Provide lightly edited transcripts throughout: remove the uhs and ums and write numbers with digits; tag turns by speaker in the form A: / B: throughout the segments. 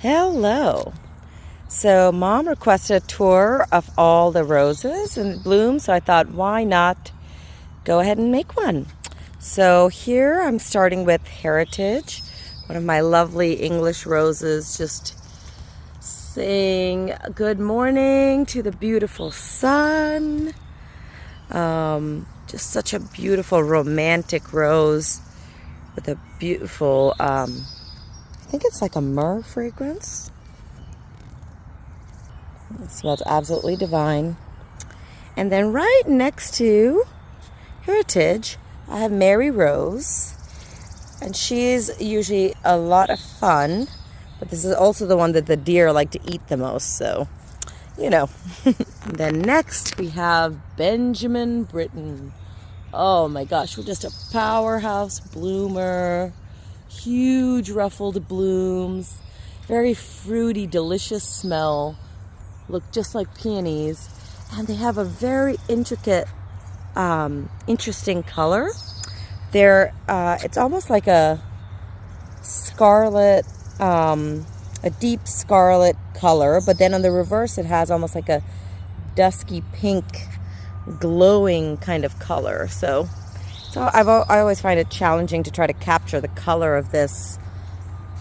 A: Hello. So Mom requested a tour of all the roses in bloom, so I thought, why not go ahead and make one? So here I'm starting with Heritage, one of my lovely English roses, just saying good morning to the beautiful sun. Just such a beautiful romantic rose with a beautiful, I think it's like a myrrh fragrance. It smells absolutely divine. And then right next to Heritage, I have Mary Rose. And she's usually a lot of fun. But this is also the one that the deer like to eat the most. So, you know. And then next we have Benjamin Britten. Oh my gosh, we're just a powerhouse bloomer. Huge ruffled blooms. Very fruity, delicious smell. Look just like peonies. And they have a very intricate, interesting color. It's almost like a scarlet, a deep scarlet color. But then on the reverse, it has almost like a dusky pink, glowing kind of color. So I always find it challenging to try to capture the color of this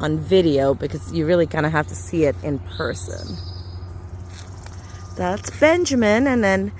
A: on video because you really kind of have to see it in person. That's Benjamin, and then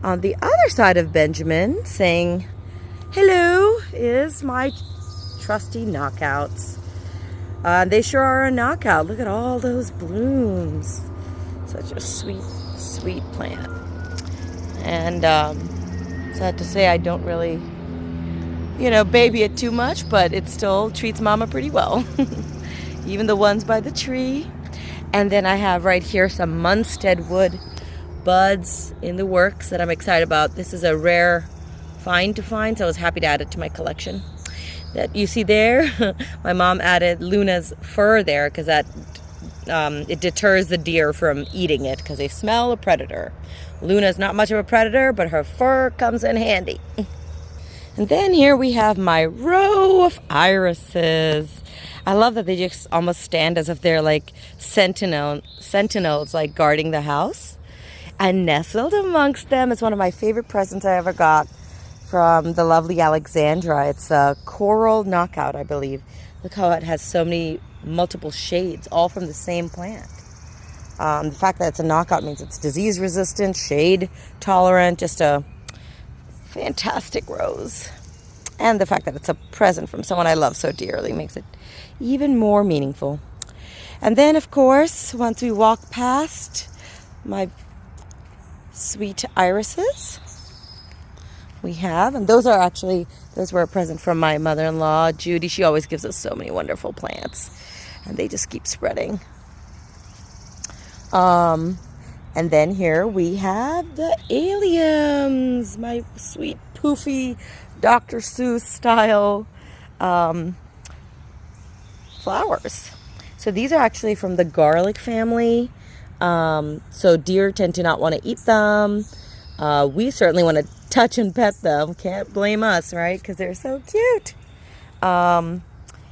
A: on the other side of Benjamin, saying hello, is my trusty knockouts. They sure are a knockout. Look at all those blooms. Such a sweet, sweet plant. And sad to say I don't really, baby it too much, but it still treats Mama pretty well. Even the ones by the tree. And then I have right here some Munstead wood buds in the works that I'm excited about. This is a rare find to find, so I was happy to add it to my collection. That you see there, my mom added Luna's fur there because that it deters the deer from eating it because they smell a predator. Luna's not much of a predator, but her fur comes in handy. And then here we have my row of irises. I love that they just almost stand as if they're like sentinels like guarding the house. And nestled amongst them is one of my favorite presents I ever got from the lovely Alexandra. It's a coral knockout, I believe. Look how it has so many multiple shades, all from the same plant. The fact that it's a knockout means it's disease resistant, shade tolerant, just a fantastic rose. And the fact that it's a present from someone I love so dearly makes it even more meaningful. And then, of course, once we walk past my sweet irises, we have, and those were a present from my mother-in-law, Judy. She always gives us so many wonderful plants, and they just keep spreading. And then here we have the alliums, my sweet poofy Dr. Seuss style flowers. So these are actually from the garlic family. So deer tend to not want to eat them. We certainly want to touch and pet them. Can't blame us, right? Because they're so cute. And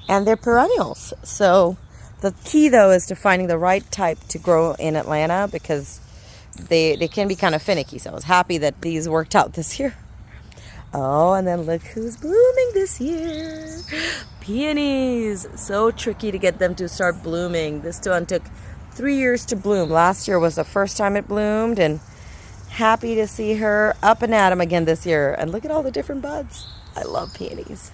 A: they're perennials. So the key, though, is to finding the right type to grow in Atlanta because they can be kind of finicky. So I was happy that these worked out this year. Oh, and then look who's blooming this year. Peonies. So tricky to get them to start blooming. This one took 3 years to bloom. Last year was the first time it bloomed, and happy to see her up and at 'em again this year. And look at all the different buds. I love peonies.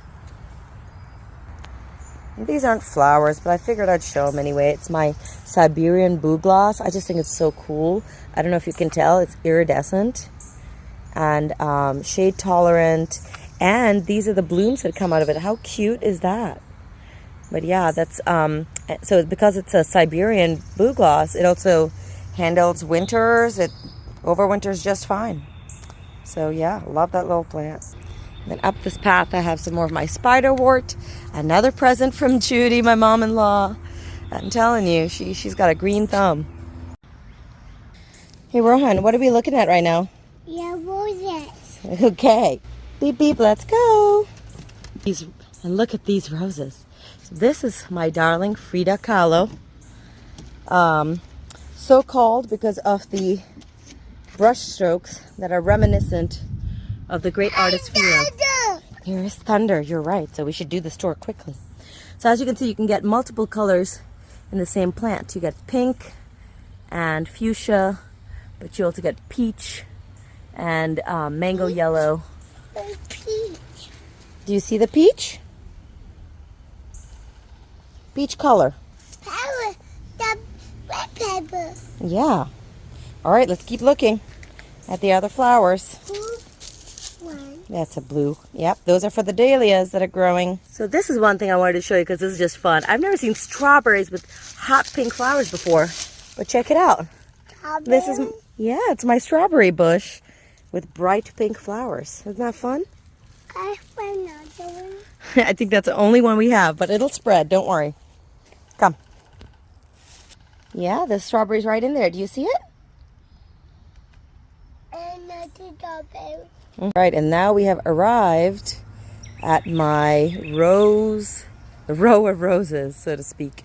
A: And these aren't flowers, but I figured I'd show them anyway. It's my Siberian bugloss. I just think it's so cool. I don't know if you can tell. It's iridescent and shade tolerant. And these are the blooms that come out of it. How cute is that? But yeah, that's so because it's a Siberian bugloss, it also handles winters. It overwinters just fine. So yeah, love that little plant. And then up this path, I have some more of my spiderwort. Another present from Judy, my mom-in-law. I'm telling you, she's got a green thumb. Hey Rohan, what are we looking at right now?
B: Yeah, roses.
A: Okay, beep beep, let's go. And look at these roses. So this is my darling Frida Kahlo. So called because of the brush strokes that are reminiscent of the great artist Philo. Here is thunder, you're right, so we should do this tour quickly. So as you can see, you can get multiple colors in the same plant. You get pink and fuchsia, but you also get peach and mango yellow.
B: Peach.
A: Do you see the peach? Peach color.
B: Power. The red pepper.
A: Yeah. All right, let's keep looking at the other flowers.
B: One.
A: That's a blue. Yep, those are for the dahlias that are growing. So this is one thing I wanted to show you because this is just fun. I've never seen strawberries with hot pink flowers before, but check it out.
B: Strawberry.
A: This is, yeah, it's my strawberry bush with bright pink flowers. Isn't that fun?
B: I find another one.
A: I think that's the only one we have, but it'll spread. Don't worry. Come. Yeah, the strawberry's right in there. Do you see it?
B: Another strawberry.
A: Right, and now we have arrived at my rose, the row of roses, so to speak.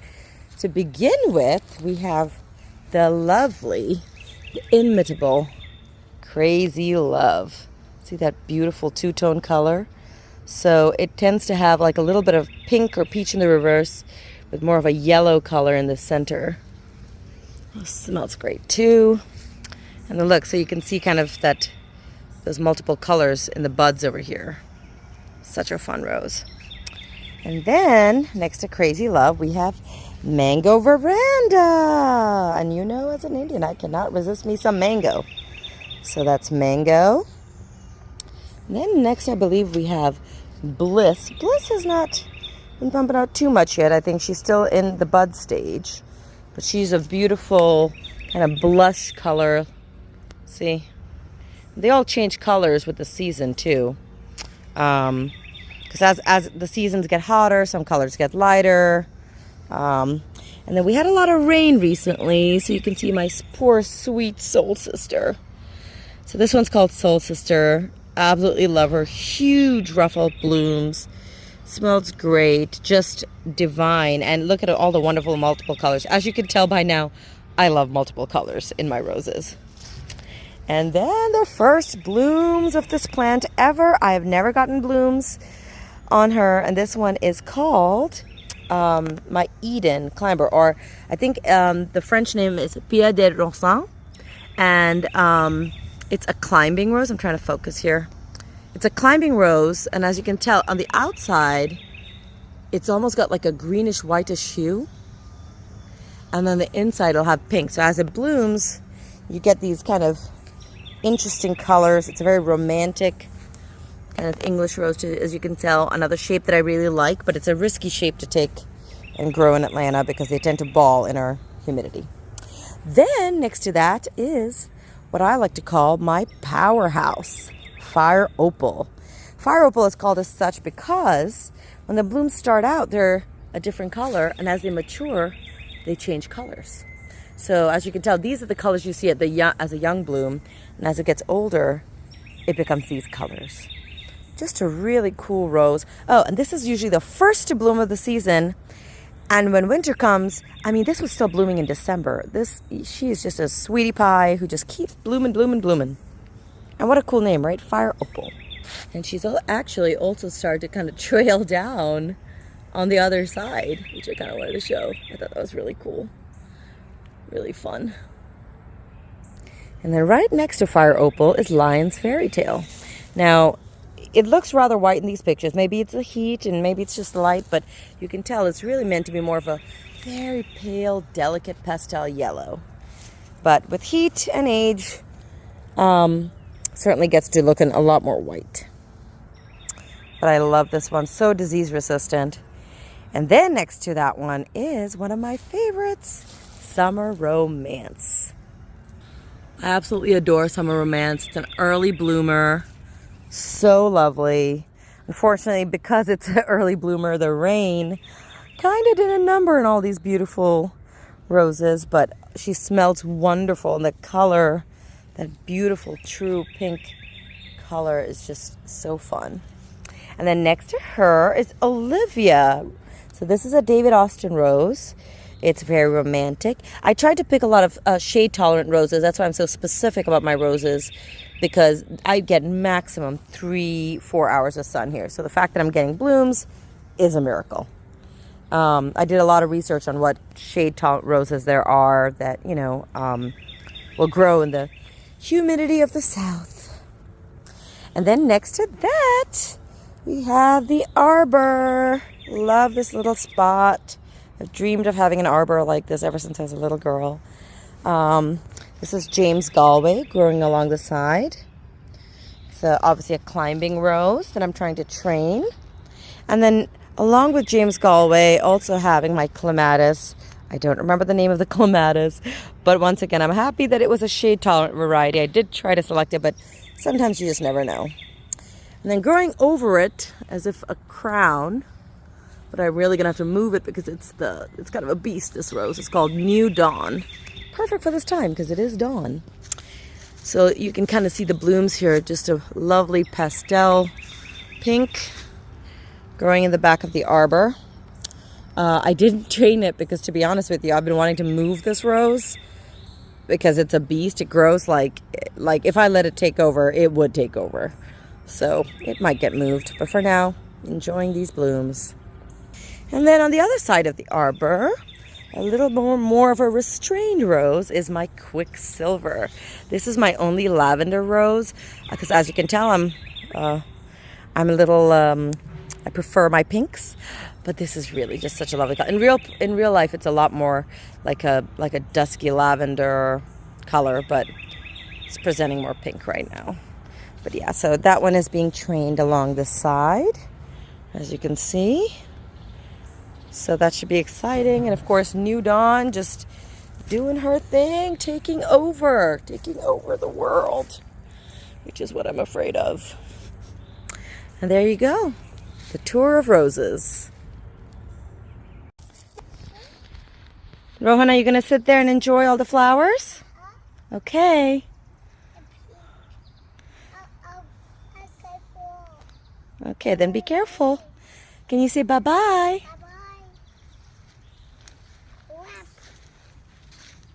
A: To begin with, we have the lovely, the inimitable, Crazy Love. See that beautiful two-tone color? So it tends to have like a little bit of pink or peach in the reverse with more of a yellow color in the center. It smells great too. And then look, so you can see kind of that those multiple colors in the buds over here. Such a fun rose. And then next to Crazy Love, we have Mango Veranda. And you know, as an Indian, I cannot resist me some mango. So that's mango. And then next, I believe we have Bliss. Bliss has not been pumping out too much yet. I think she's still in the bud stage. But she's a beautiful kind of blush color. See? They all change colors with the season too. Because as the seasons get hotter, some colors get lighter. And then we had a lot of rain recently, so you can see my poor sweet Soul Sister. So this one's called Soul Sister. Absolutely love her. Huge ruffled blooms. Smells great. Just divine. And look at all the wonderful multiple colors. As you can tell by now, I love multiple colors in my roses. And then the first blooms of this plant ever. I have never gotten blooms on her. And this one is called my Eden Climber. Or I think the French name is Pied de Rossin. And it's a climbing rose. I'm trying to focus here. It's a climbing rose. And as you can tell, on the outside, it's almost got like a greenish whitish hue. And then the inside will have pink. So as it blooms, you get these kind of interesting colors. It's a very romantic kind of English rose, as you can tell. Another shape that I really like, but it's a risky shape to take and grow in Atlanta because they tend to ball in our humidity. Then next to that is what I like to call my powerhouse, Fire Opal. Fire Opal is called as such because when the blooms start out, they're a different color, and as they mature, they change colors. So as you can tell, these are the colors you see at as a young bloom, and as it gets older, it becomes these colors. Just a really cool rose. Oh, and this is usually the first to bloom of the season. And when winter comes, I mean, this was still blooming in December. She is just a sweetie pie who just keeps blooming, blooming, blooming. And what a cool name, right? Fire Opal. And she's actually also started to kind of trail down on the other side, which I kind of wanted to show. I thought that was really cool. Really fun. And then right next to Fire Opal is Lion's Fairy Tale. Now, it looks rather white in these pictures. Maybe it's the heat and maybe it's just light, but you can tell it's really meant to be more of a very pale, delicate pastel yellow. But with heat and age, certainly gets to looking a lot more white. But I love this one. So disease resistant. And then next to that one is one of my favorites, Summer Romance. I absolutely adore Summer Romance. It's an early bloomer. So lovely. Unfortunately, because it's an early bloomer, the rain kind of did a number in all these beautiful roses, but she smells wonderful, and the color, that beautiful true pink color, is just so fun. And then next to her is Olivia. So this is a David Austin rose. It's very romantic. I tried to pick a lot of shade-tolerant roses. That's why I'm so specific about my roses, because I get maximum 3-4 hours of sun here. So the fact that I'm getting blooms is a miracle. I did a lot of research on what shade-tolerant roses there are that, will grow in the humidity of the south. And then next to that, we have the arbor. Love this little spot. I've dreamed of having an arbor like this ever since I was a little girl. This is James Galway growing along the side. It's obviously a climbing rose that I'm trying to train. And then along with James Galway, also having my clematis. I don't remember the name of the clematis, but once again, I'm happy that it was a shade-tolerant variety. I did try to select it, but sometimes you just never know. And then growing over it, as if a crown, but I'm really gonna have to move it because it's kind of a beast, this rose. It's called New Dawn. Perfect for this time because it is dawn. So you can kind of see the blooms here, just a lovely pastel pink growing in the back of the arbor. I didn't train it because, to be honest with you, I've been wanting to move this rose because it's a beast. It grows like if I let it take over, it would take over. So it might get moved, but for now, enjoying these blooms. And then on the other side of the arbor, a little more of a restrained rose is my Quicksilver. This is my only lavender rose because, as you can tell, I'm a little I prefer my pinks, but this is really just such a lovely color. In real life, it's a lot more like a dusky lavender color, but it's presenting more pink right now. But yeah, so that one is being trained along the side, as you can see. So that should be exciting. And of course, New Dawn just doing her thing, taking over the world, which is what I'm afraid of. And there you go, the tour of roses. Rohan, are you going to sit there and enjoy all the flowers? Okay. Okay, then be careful. Can you say bye-bye?